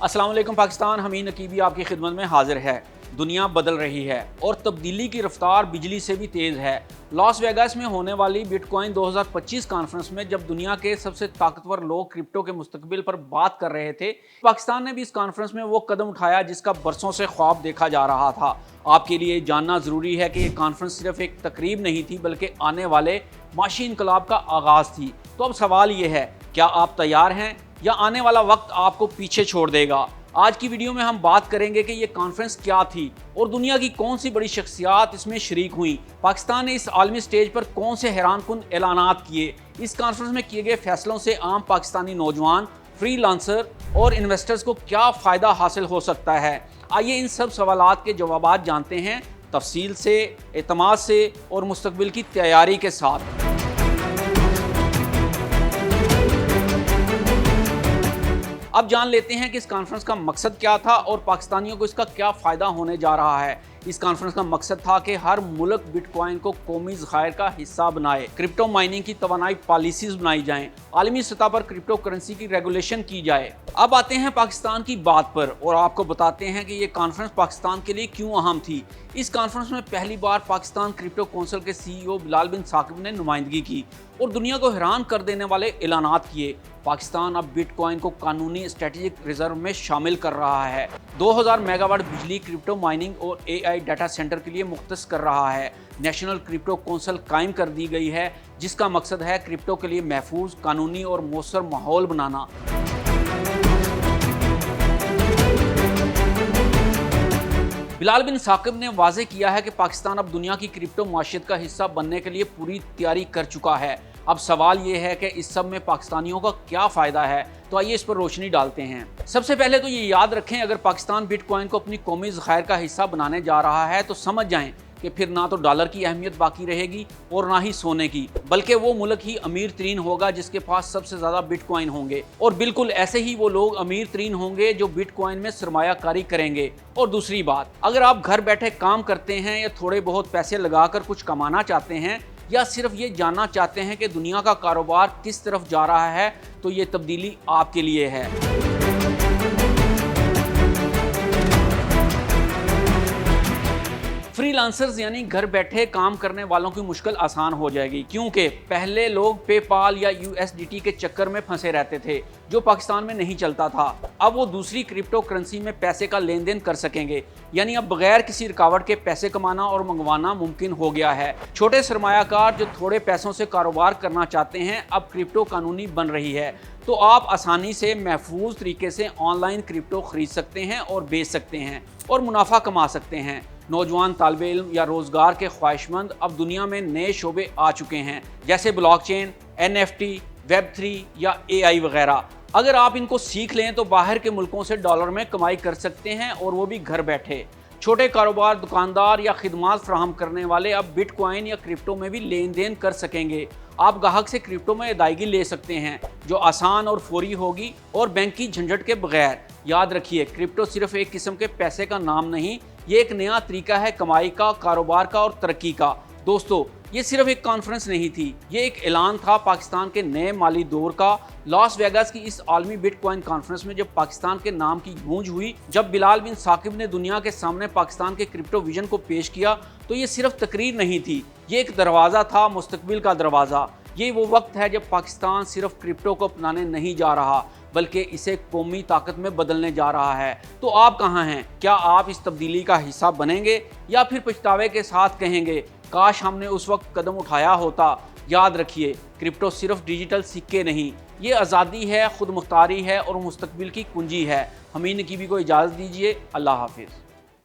अस्सलाम वालेकुम पाकिस्तान, हमीद नकीबी आपकी खिदमत में हाजिर है। दुनिया बदल रही है और तब्दीली की रफ्तार बिजली से भी तेज़ है। लॉस वेगास में होने वाली बिटकॉइन 2025 कॉन्फ्रेंस में जब दुनिया के सबसे ताकतवर लोग क्रिप्टो के मुस्तकबिल पर बात कर रहे थे, पाकिस्तान ने भी इस कॉन्फ्रेंस में वो कदम उठाया जिसका बरसों से ख्वाब देखा जा रहा था। आपके लिए जानना ज़रूरी है कि ये कॉन्फ्रेंस सिर्फ एक तकरीब नहीं थी बल्कि आने वाले माशी इनकलाब का आगाज़ थी। तो अब सवाल ये है, क्या आप तैयार हैं या आने वाला वक्त आपको पीछे छोड़ देगा? आज की वीडियो में हम बात करेंगे कि ये कॉन्फ्रेंस क्या थी और दुनिया की कौन सी बड़ी शख्सियात इसमें शरीक हुई। पाकिस्तान ने इस आलमी स्टेज पर कौन से हैरानकुन ऐलानात किए। इस कॉन्फ्रेंस में किए गए फैसलों से आम पाकिस्तानी नौजवान, फ्रीलांसर और इन्वेस्टर्स को क्या फ़ायदा हासिल हो सकता है। आइए इन सब सवालात के जवाबात जानते हैं तफसील से, एतमाद से और मुस्तकबिल की तैयारी के साथ। अब जान लेते हैं कि इस कॉन्फ्रेंस का मकसद क्या था और पाकिस्तानियों को इसका क्या फ़ायदा होने जा रहा है। इस कॉन्फ्रेंस का मकसद था कि हर मुल्क बिटकॉइन को कौमी ज़खायर का हिस्सा बनाए, क्रिप्टो माइनिंग की तवानाई पॉलिसीज़ बनाई जाएं, आलमी सतह पर क्रिप्टो करेंसी की रेगुलेशन की जाए। अब आते हैं पाकिस्तान की बात पर और आपको बताते हैं कि ये कॉन्फ्रेंस पाकिस्तान के लिए क्यों अहम थी। इस कॉन्फ्रेंस में पहली बार पाकिस्तान क्रिप्टो कौंसिल के CEO बिलाल बिन साकिब ने नुमाइंदगी की और दुनिया को हैरान कर देने वाले ऐलानात किए। पाकिस्तान अब बिटकॉइन को कानूनी स्ट्रेटेजिक रिजर्व में शामिल कर रहा है। 2000 मेगावाट बिजली क्रिप्टो माइनिंग और AI डाटा सेंटर के लिए मुख्तस कर रहा है। नेशनल क्रिप्टो कौंसिल कायम कर दी गई है जिसका मकसद है क्रिप्टो के लिए महफूज, कानूनी और मौसर माहौल बनाना। बिलाल बिन साकिब ने वाज़ेह किया है कि पाकिस्तान अब दुनिया की क्रिप्टो माशियत का हिस्सा बनने के लिए पूरी तैयारी कर चुका है। अब सवाल ये है कि इस सब में पाकिस्तानियों का क्या फ़ायदा है। तो आइए इस पर रोशनी डालते हैं। सबसे पहले तो ये याद रखें, अगर पाकिस्तान बिटकॉइन को अपनी कौमी ज़खायर का हिस्सा बनाने जा रहा है तो समझ जाएं कि फिर ना तो डॉलर की अहमियत बाकी रहेगी और ना ही सोने की, बल्कि वो मुल्क ही अमीर तरीन होगा जिसके पास सबसे ज़्यादा बिटकॉइन होंगे। और बिल्कुल ऐसे ही वो लोग अमीर तरीन होंगे जो बिटकॉइन में सरमायाकारी करेंगे। और दूसरी बात, अगर आप घर बैठे काम करते हैं या थोड़े बहुत पैसे लगाकर कुछ कमाना चाहते हैं या सिर्फ ये जानना चाहते हैं कि दुनिया का कारोबार किस तरफ जा रहा है, तो ये तब्दीली आपके लिए है। फ्रीलांसर्स यानी घर बैठे काम करने वालों की मुश्किल आसान हो जाएगी, क्योंकि पहले लोग पेपाल या USDT के चक्कर में फंसे रहते थे जो पाकिस्तान में नहीं चलता था। अब वो दूसरी क्रिप्टो करेंसी में पैसे का लेन देन कर सकेंगे, यानी अब बगैर किसी रुकावट के पैसे कमाना और मंगवाना मुमकिन हो गया है। छोटे सरमायाकार जो थोड़े पैसों से कारोबार करना चाहते हैं, अब क्रिप्टो कानूनी बन रही है, तो आप आसानी से महफूज तरीके से ऑनलाइन क्रिप्टो खरीद सकते हैं और बेच सकते हैं और मुनाफा कमा सकते हैं। नौजवान तालिबे इल्म या रोज़गार के ख्वाहिशमंद अब दुनिया में नए शोबे आ चुके हैं, जैसे ब्लॉकचेन, NFT, Web3 या AI वगैरह। अगर आप इनको सीख लें तो बाहर के मुल्कों से डॉलर में कमाई कर सकते हैं और वो भी घर बैठे। छोटे कारोबार, दुकानदार या खिदमात फराहम करने वाले अब बिटकॉइन या क्रिप्टो में भी लेन देन कर सकेंगे। आप ग्राहक से क्रिप्टो में अदायगी ले सकते हैं जो आसान और फौरी होगी और बैंक की झंझट के बगैर। याद रखिए, क्रिप्टो सिर्फ एक किस्म के पैसे का नाम नहीं, ये एक नया तरीका है कमाई का, कारोबार का और तरक्की का। दोस्तों, ये सिर्फ एक कॉन्फ्रेंस नहीं थी, ये एक ऐलान था पाकिस्तान के नए माली दौर का। लॉस वेगास की इस आलमी बिटकॉइन कॉन्फ्रेंस में जब पाकिस्तान के नाम की गूंज हुई, जब बिलाल बिन साकिब ने दुनिया के सामने पाकिस्तान के क्रिप्टो विजन को पेश किया, तो ये सिर्फ तकरीर नहीं थी, ये एक दरवाज़ा था, मुस्तकबिल का दरवाज़ा। ये वो वक्त है जब पाकिस्तान सिर्फ क्रिप्टो को अपनाने नहीं जा रहा बल्कि इसे कौमी ताकत में बदलने जा रहा है। तो आप कहाँ हैं? क्या आप इस तब्दीली का हिस्सा बनेंगे या फिर पछतावे के साथ कहेंगे काश हमने उस वक्त कदम उठाया होता? याद रखिए, क्रिप्टो सिर्फ डिजिटल सिक्के नहीं, ये आज़ादी है, खुद मुख्तारी है और मुस्तकबिल की कुंजी है। हमीद नकीबी को इजाज़त दीजिए। अल्लाह हाफिज़।